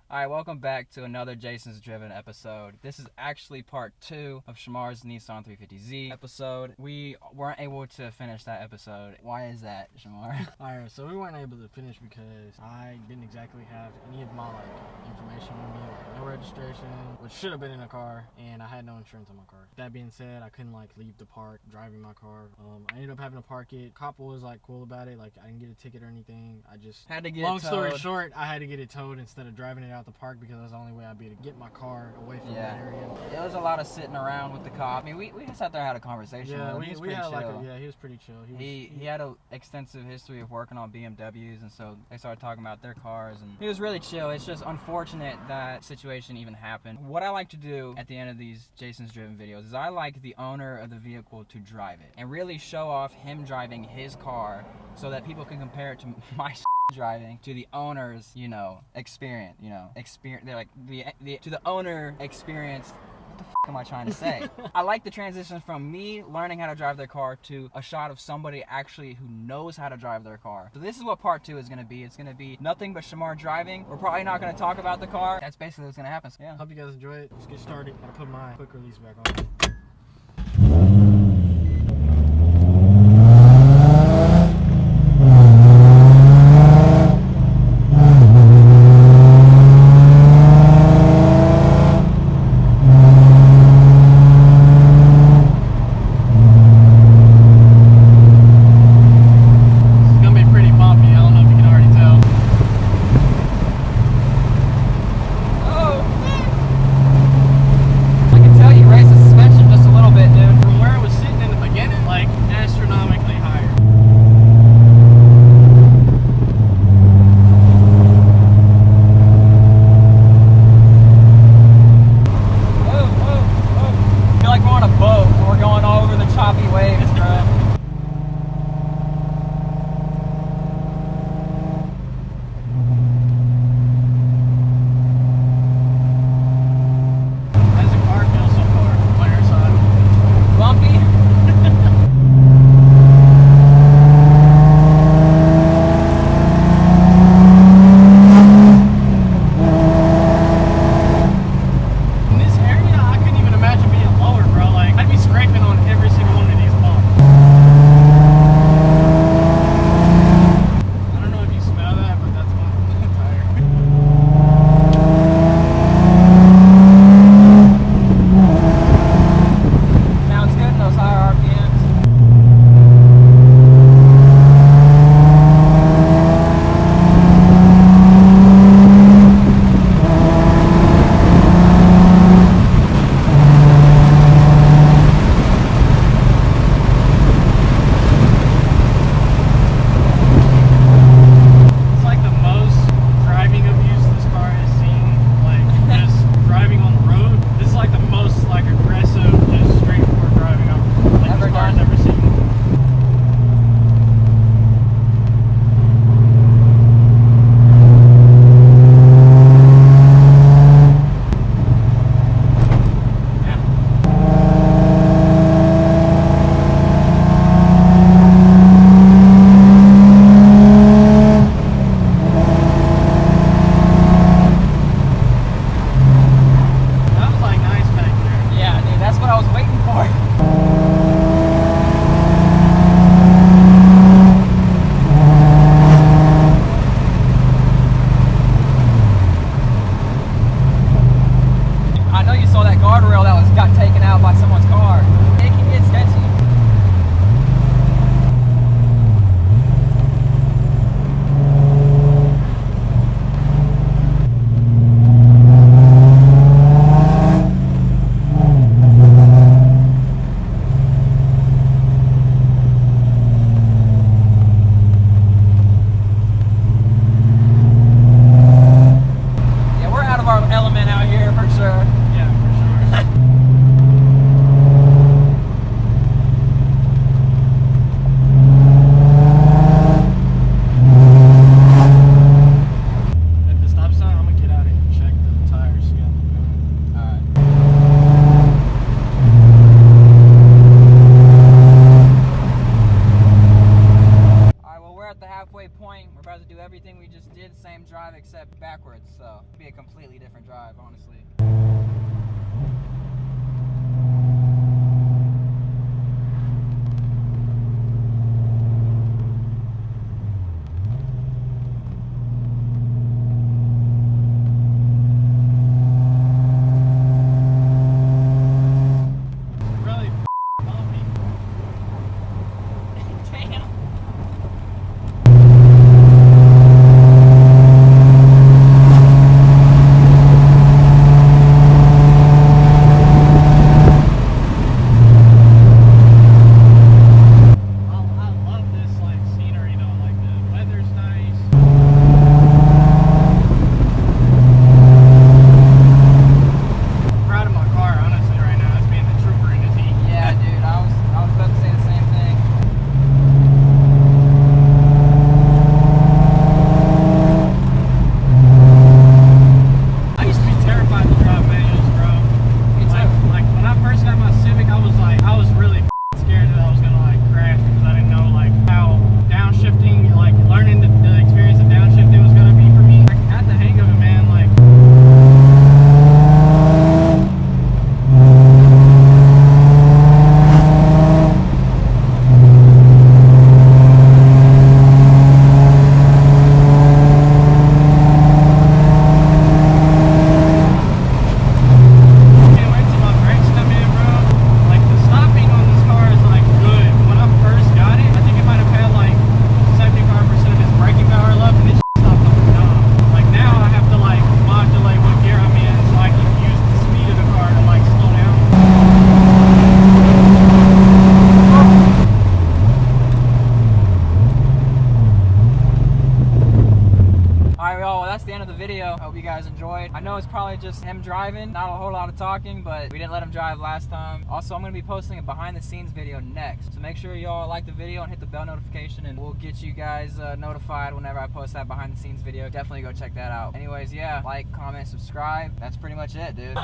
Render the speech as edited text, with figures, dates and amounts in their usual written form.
Alright, welcome back to another Jason's Driven episode. This is actually part 2 of Chemar's Nissan 350z episode. We weren't able to finish that episode. Why is that, Chemar? Alright, so we weren't able to finish because I didn't exactly have any of my information on me, no registration, which should have been in the car, and I had no insurance on my car. That being said, I couldn't leave the park driving my car. I ended up having to park it. Cop was cool about it, I didn't get a ticket or anything. I just had to get long story short, I had to get it towed instead of driving it out the park because that's the only way I'd be able to get my car away from that area. It was a lot of sitting around with the cop. I mean, we sat there and had a conversation. Yeah, he was we had chill. he was pretty chill. He had an extensive history of working on BMWs, and so they started talking about their cars, and he was really chill. It's just unfortunate that situation even happened. What I like to do at the end of these Jason's Driven videos is I like the owner of the vehicle to drive it and really show off him driving his car so that people can compare it to my driving to the owner's, experience, they're like to the owner experience. What the f am I trying to say? I like the transition from me learning how to drive their car to a shot of somebody actually who knows how to drive their car. So this is what part 2 is going to be. It's going to be nothing but Chemar driving. We're probably not going to talk about the car. That's basically what's going to happen. So, yeah. Hope you guys enjoy it. Let's get started. Gotta put my quick release back on. completely different drive, honestly. Really bumpy. Damn. I love this like scenery though. Like the weather's nice. Proud of my car, honestly, right now. It's being the trooper in his heat. Yeah, dude, I was about to say the same thing. I used to be terrified to drive manuals, bro. Me too. Like when I first got my Civic, I was really scared that I was gonna like crash because I didn't know like how downshifting, like learning the experience of downshifting was gonna be for me. I got the hang of it, man. Like. Can't wait till my brakes come in, bro. Like the stopping on this car is like good. When I first got it, I think it might have had like 75% of its braking power left, and it stopped on the knob. Like now, I have to like modulate what gear I'm in so I can use the speed of the car to like slow down. Alright, y'all, well, that's the end of the video. I hope you guys enjoyed. I know it's probably just him driving, not a whole lot of talking, but we didn't let him drive last time. Also, I'm going to be posting a behind the scenes video next. So make sure y'all like the video and hit the bell notification, and we'll get you guys notified whenever I post that behind the scenes video. Definitely go check that out. Anyways, yeah, like, comment, subscribe. That's pretty much it, dude.